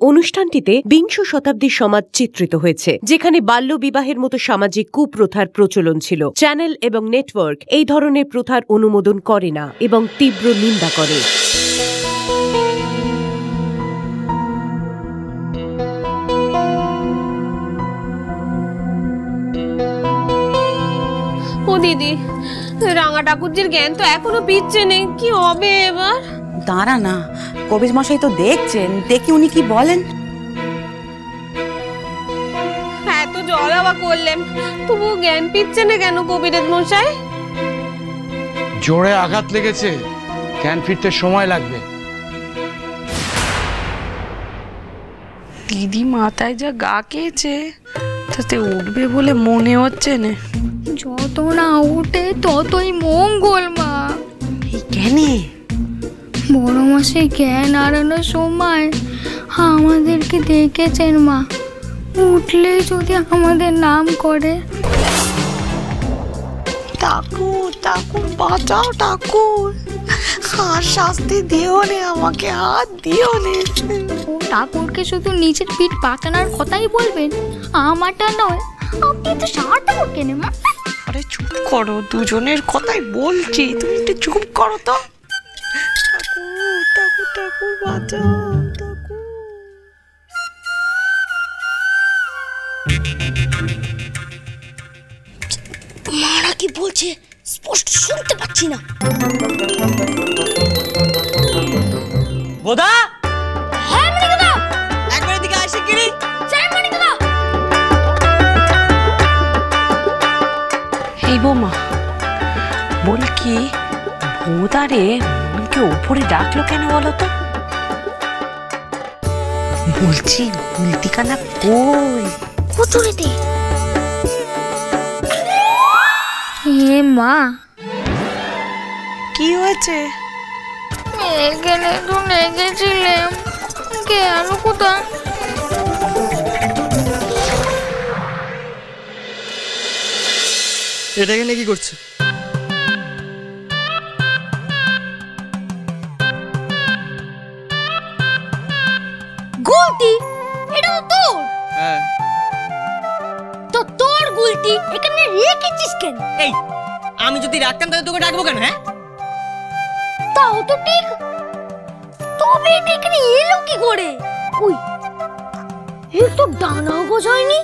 অনুষ্ঠানটিতে বিংশ শতাব্দীর সমাজ চিত্রিত হয়েছে, যেখানে বাল্যবিবাহের মতো সামাজিক কুপ্রথার প্রচলন ছিল। চ্যানেল এবং নেটওয়ার্ক এই ধরনের প্রথার অনুমোদন করে না এবং তীব্র নিন্দা করে। ও দিদি, রাঙা ঠাকুরজির জ্ঞান তো এখনো ফিরছে নেই, কি হবে এবার? দাঁড়া না, কবির মশাই তো দেখছেন, দেখি উনি কি বলেন। এত জল হাওয়া করলেন, তবু জ্ঞান ফিরছে না কেন কবিরের মশাই? জোরে আঘাত লেগেছে, জ্ঞান ফিরতে সময় লাগবে। দিদি মাথায় যা গা খেয়েছে, তাতে উঠবে বলে মনে হচ্ছে না। যত না উঠে ততই মঙ্গল মা। এই কেনে বড় মাসে জ্ঞান হারানোর সময় আমাদেরকে দেখেছেন মা, উঠলেই যদি আমাদের নাম করে। ঠাকুর ঠাকুর বাঁচাও ঠাকুর, আর শাস্তি দিও নে আমাকে, হাত দিও নে। ও ঠাকুরকে শুধু নিজের পিঠ বাঁচানোর কথাই বলবেন, আমারটা নয়। আপনি তো সার ঠাকুর কেনে মা। আরে চুপ করো, দুজনের কথাই বলছি, তুমি একটু চুপ করো তো। ঠাকুর ঠাকুর ঠাকুর বাঁচাও ঠাকুর। মারা কি বলছে স্পষ্ট শুনতে পাচ্ছি না। বোদা, হ্যাঁ মনি দাদা, একবার এদিকে আসি কিরি। চাই মনি দাদা। এই বৌমা, বল কি বোদারে মনকে উপরে ডাকলো কেন বলো তো? বলছি গুলতিখানা কই? কুতুরেতে। হে মা, কি হয়েছে? এখানে তো লেগেছিলাম, গেল কোথায়? এটা এখানে কি করছে? গুলতি? এটা তো তোর। হ্যাঁ। তো তোর গুলতি এখানে রেখেছিস কেন? এই, আমি যদি রাখতাম তাহলে তোকে ডাকবো কেন? হ্যাঁ, তাও তো ঠিক, তবে এটা এখানে এলো কি করে? ওই এর তো ডানা গোছায়নি,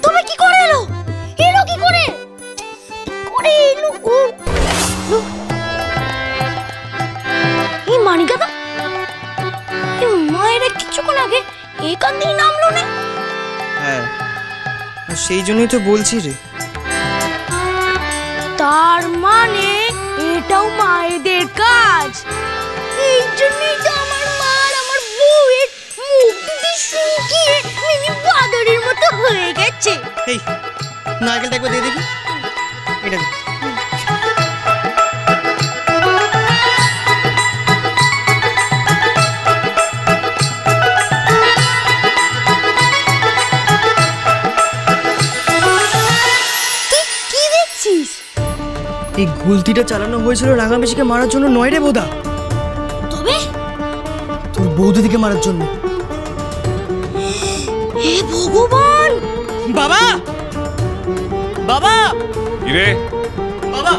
তবে কি করে এলো? এলো কি করে? করে এলো এই মানিকাদা, এই মায়েরা কিছুক্ষণ আগে এখান দিয়ে নামলো না। হ্যাঁ, সেই জন্যই তো বলছি রে। তার মানে এটাও মায়েদের কাজ। এই জন্যই তো আমার মা আর আমার বউয়ের মুখ দুটি শুকিয়ে মিনি বাদরের মতো হয়ে গেছে। এই নারকেলটা একবার দিয়ে দেখি। এটা দে। তুই কি দেখছিস? এই গুলতিটা চালানো হয়েছিল রাঙামেশিকে মারার জন্য নয় রে বোদা, তবে তোর বৌদিদিকে মারার জন্য। হে ভগবান! বাবা, বাবা, কিরে বাবা,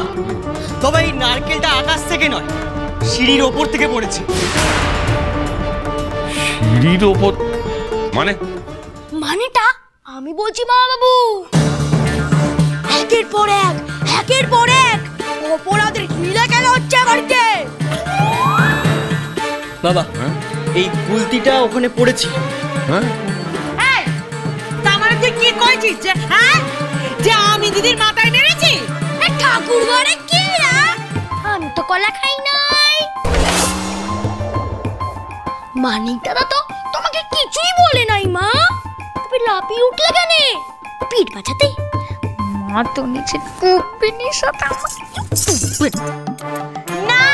তবে এই নারকেলটা আকাশ থেকে নয়, সিঁড়ির ওপর থেকে পড়েছে। সিঁড়ির ওপর মানে? মানেটা আমি বলছি মামা বাবু, একের পর এক অপরাধের হিলা খেলা হচ্ছে বাড়িতে। বাবা, এই গুলতিটা ওখানে পড়েছে। হ্যাঁ, তামারে তুই কি কইছিস যে? হ্যাঁ, যে আমি দিদির মাথায় মেরেছি? ঠাকুর ঘরে কি না? আমি তো কলা খাই নাই। মানিক দাদা তো তোমাকে কিছুই বলে নাই মা, তুমি লাফিয়ে উঠলে কেন? পিঠ বাঁচাতে? মা তো নিচে পুপিনির সাথে না,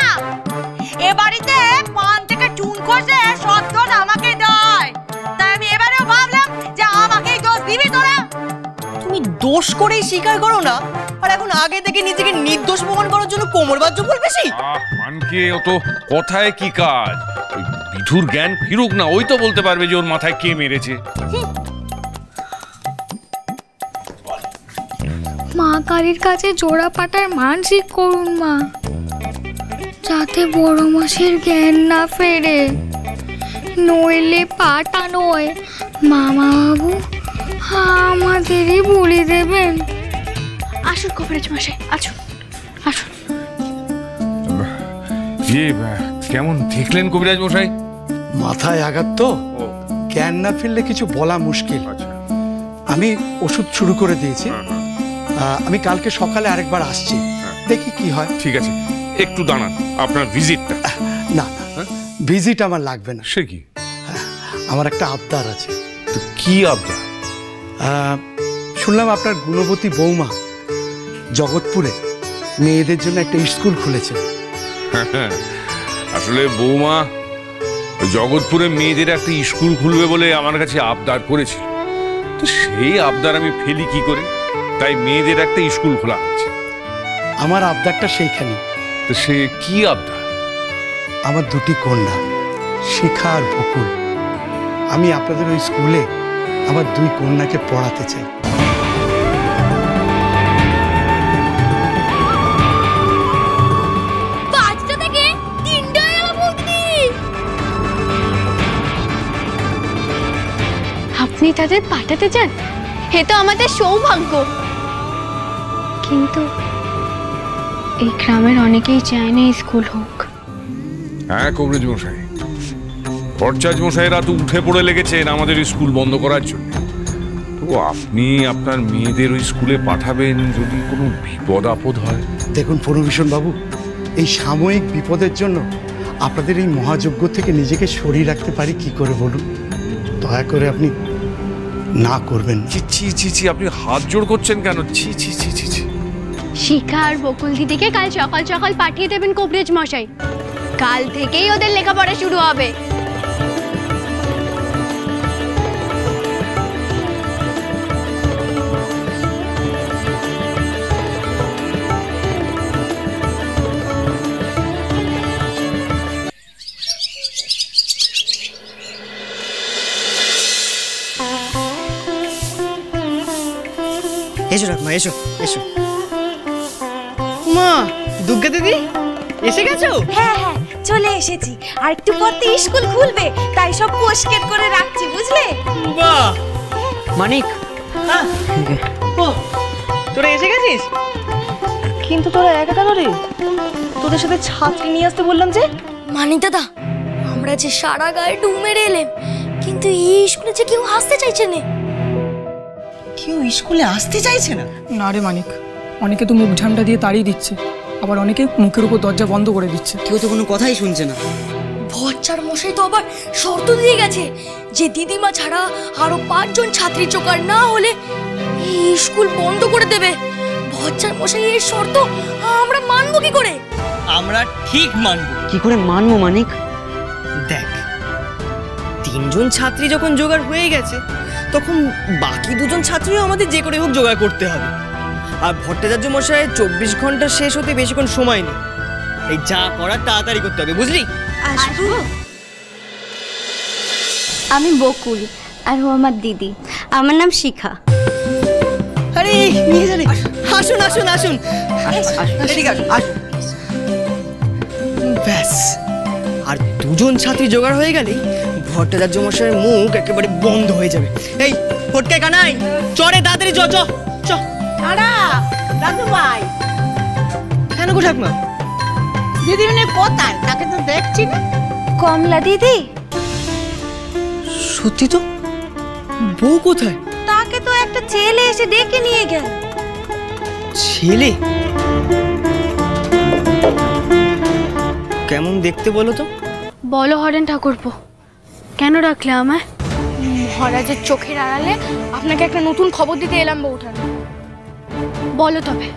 এ বাড়িতে পান থেকে চুন খসে সদ্দন আমাকে দেয়, তাই আমি এবারেও ভাবলাম যে আমাকেই দোষ দিবি তোরা। তুমি দোষ করেই স্বীকার করো না, আর এখন আগে থেকে নিজেকে নির্দোষ প্রমাণ করার জন্য কোমর বাজ্য বলবে সে? পানকে অত কথায় কি কাজ? ওই বিধুর জ্ঞান ফিরুক না, ওই তো বলতে পারবে যে ওর মাথায় কে মেরেছে। মা কালীর কাছে জোড়া পাটার মানসিক করুন মা, যাতে বড় মাসের জ্ঞান না ফেরে, নইলে পাটা নয় মামা বাবু আমাদেরই বলে দেবেন। আসুন কবিরাজ মশাই, আসুন আসুন। কেমন দেখলেন কবিরাজ মশাই? মাথায় আঘাত তো, জ্ঞান না ফিরলে কিছু বলা মুশকিল। আমি ওষুধ শুরু করে দিয়েছি, আমি কালকে সকালে আরেকবার আসছি, দেখি কি হয়। ঠিক আছে, একটু দাঁড়ান, আপনার ভিজিটটা। না ভিজিট আমার লাগবে না। সে কি? আমার একটা আবদার আছে। তো কি আবদার? শুনলাম আপনার গুণবতী বৌমা জগৎপুরে মেয়েদের জন্য একটা স্কুল খুলেছে। আসলে বৌমা জগৎপুরে মেয়েদের একটা স্কুল খুলবে বলে আমার কাছে আবদার করেছিল, তো সেই আবদার আমি ফেলি কি করে? তাই মেয়েদের একটা স্কুল খোলা হচ্ছে। আমার আবদারটা সেইখানে। তো সে কি আবদার? আমার দুটি কন্যা শিখা আর বকুল, আমি আপনাদের ওই স্কুলে আমার দুই কন্যাকে পড়াতে চাই। আপনি তাদের পাঠাতে চান? এ তো আমাদের সৌভাগ্য। কিন্তু এই গ্রামের অনেকেই চায় না স্কুল হোক। হ্যাঁ কবিরাজ মশাই, ভট্টাচার্য মশাইরা তো উঠে পড়ে লেগেছেন আমাদের স্কুল বন্ধ করার জন্য। তো আপনি আপনার মেয়েদের ওই স্কুলে পাঠাবেন যদি কোনো বিপদ আপদ হয়। দেখুন পরমেশ্বর বাবু, এই সাময়িক বিপদের জন্য আপনাদের এই মহাযজ্ঞ থেকে নিজেকে সরিয়ে রাখতে পারি কি করে বলুন? দয়া করে আপনি না করবেন। ছি ছি ছি, আপনি হাত জোড় করছেন কেন? ছি ছি ছি ছি ছি। শিখা আর বকুল দিদিকে কাল সকাল সকাল পাঠিয়ে দেবেন কবিরাজ মশাই, কাল থেকেই ওদের লেখাপড়া শুরু হবে। এসো ঠাকুমা, এসো এসো। মা, দুর্গা দিদি এসে গেছো? হ্যাঁ হ্যাঁ চলে এসেছি, আর একটু পরতে স্কুল খুলবে, তাই সব পোস্টকেট করে রাখছি বুঝলে। বাহ মানিক, ও তোরা এসে গেছিস? কিন্তু তোরা একা কেন রে? তোদের সাথে ছাত্রী নিয়ে আসতে বললাম যে। মানিক দাদা, আমরা যে সারা গায়ে ডুব মেরে এলেম, কিন্তু এই স্কুলে যে কেউ আসতে চাইছে না। কেউ স্কুলে আসতে চাইছে না? না রে মানিক, অনেকে তো মুখ ঝান্ডা দিয়ে তাড়িয়ে দিচ্ছে, আবার অনেকে মুখের উপর দরজা বন্ধ করে দিচ্ছে। কেউ তো কোনো কথাই শুনছে না। ভট্টাচার্য মশাই তো আবার শর্ত দিয়ে গেছে যে দিদিমা ছাড়া আরো 5 জন ছাত্রী জোগাড় না হলে এই স্কুল বন্ধ করে দেবে। ভট্টাচার্য মশাই এর শর্ত আমরা মানবো কি করে? আমরা ঠিক মানবো। কি করে মানবো মানিক? দেখ, 3 জন ছাত্রী যখন জোগাড় হয়ে গেছে, তখন বাকি 2 জন ছাত্রীও আমাদের যে করে হোক জোগাড় করতে হবে। আর ভট্টাচার্য মশাই 24 ঘন্টা শেষ হতে বেশিক্ষণ সময় নেই, এই যা করার তাড়াতাড়ি করতে হবে, বুঝলি? আসবো। আমি বকুল, আর ও আমার দিদি। আমার নাম শিখা। আরে নিয়ে যাবে। আসুন আসুন আসুন, এদিকে আসুন। ব্যাস, আর 2 জন ছাত্রী জোগাড় হয়ে গেলেই ভট্টাচার্য মশাইয়ের মুখ একেবারে বন্ধ হয়ে যাবে। এই ফটকে কানাই, চরে তাড়াতাড়ি চ চ চ। দাদু ভাই, কেন গো ঠাকুমা? দিদিমণি কোথায়? তাকে তো দেখছি না। কমলা দিদি। সত্যি তো, বউ কোথায়? তাকে তো একটা ছেলে এসে ডেকে নিয়ে গেল। ছেলে? কেমন দেখতে বলো তো? বলো হরেন ঠাকুরপো, কেন রাখলে আমায়? মহারাজের চোখের আড়ালে আপনাকে একটা নতুন খবর দিতে এলাম বউঠান। বলো তবে,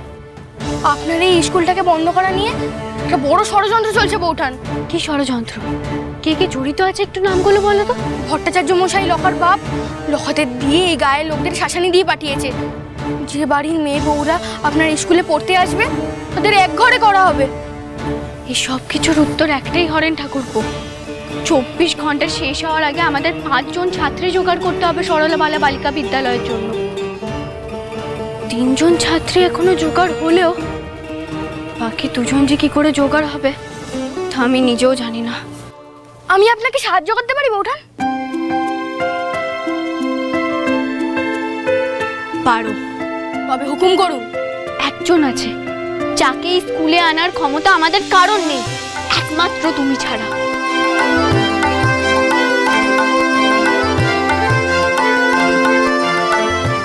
আপনার এই স্কুলটাকে বন্ধ করা নিয়ে একটা বড় ষড়যন্ত্র চলছে বউঠান। কি ষড়যন্ত্র? কে কে জড়িত আছে একটু নামগুলো বলো তো। ভট্টাচার্য মশাই লখার বাপ লখাতে দিয়ে এই গায়ের লোকদের শাসানি দিয়ে পাঠিয়েছে। যে বাড়ির মেয়ে বউরা আপনার স্কুলে পড়তে আসবে ওদের এক ঘরে করা হবে। এই সব কিছুর উত্তর একটাই হরেন ঠাকুরপো, 24 ঘন্টা শেষ হওয়ার আগে আমাদের 5 জন ছাত্রী জোগাড় করতে হবে সরলাবালা বালিকা বিদ্যালয়ের জন্য। 3 জন ছাত্রী এখনো জোগাড় হলেও বাকি 2 জন যে কি করে জোগাড় হবে তা আমি নিজেও জানি না। আমি আপনাকে সাহায্য করতে পারি বৌঠান? পারো, তবে হুকুম করুন। একজন আছে যাকে স্কুলে আনার ক্ষমতা আমাদের কারণ নেই, একমাত্র তুমি ছাড়া।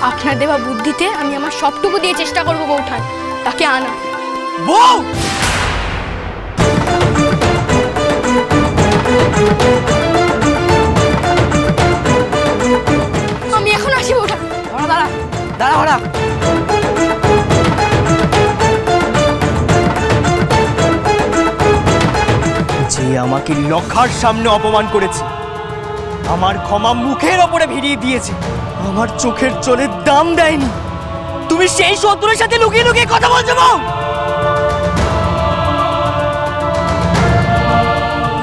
আপনার দেওয়া বুদ্ধিতে আমি আমার সবটুকু দিয়ে চেষ্টা করবো বৌঠান তাকে আনা। বউ আমি এখন আসি বৌঠান। দাঁড়া দাঁড়া দাঁড়া। যে আমাকে লক্ষার সামনে অপমান করেছে, আমার ক্ষমা মুখের ওপরে ভিড়িয়ে দিয়েছে, আমার চোখের জলের দাম দেয়নি, তুমি সেই শত্রুর সাথে লুকিয়ে লুকিয়ে কথা বলছো বউ?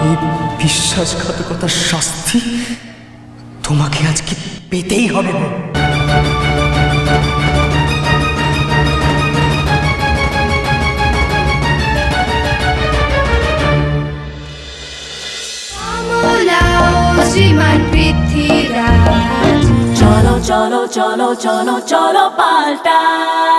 এই বিশ্বাসঘাতকতার শাস্তি তোমাকে আজকে পেতেই হবে। শ্রীমান পৃথ্বীরাজ, চলো চলো চলো চলো চলো পাল্টাই।